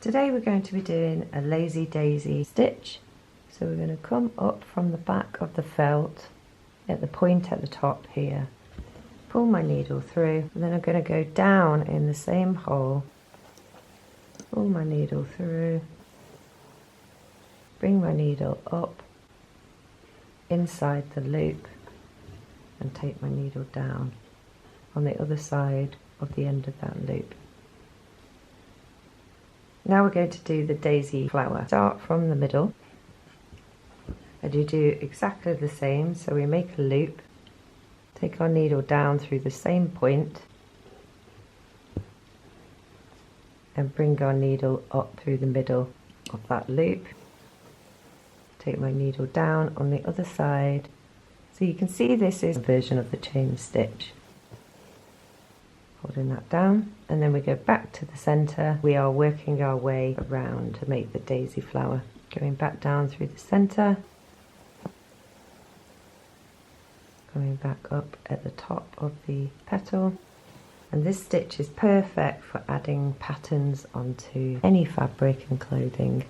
Today we're going to be doing a lazy daisy stitch. So we're going to come up from the back of the felt at the point at the top here, pull my needle through, and then I'm going to go down in the same hole, pull my needle through, bring my needle up inside the loop and take my needle down on the other side of the end of that loop. Now we're going to do the daisy flower. Start from the middle and you do exactly the same. So we make a loop, take our needle down through the same point and bring our needle up through the middle of that loop. Take my needle down on the other side. So you can see this is a version of the chain stitch. Holding that down, and then we go back to the center. We are working our way around to make the daisy flower. Going back down through the center, going back up at the top of the petal. And this stitch is perfect for adding patterns onto any fabric and clothing.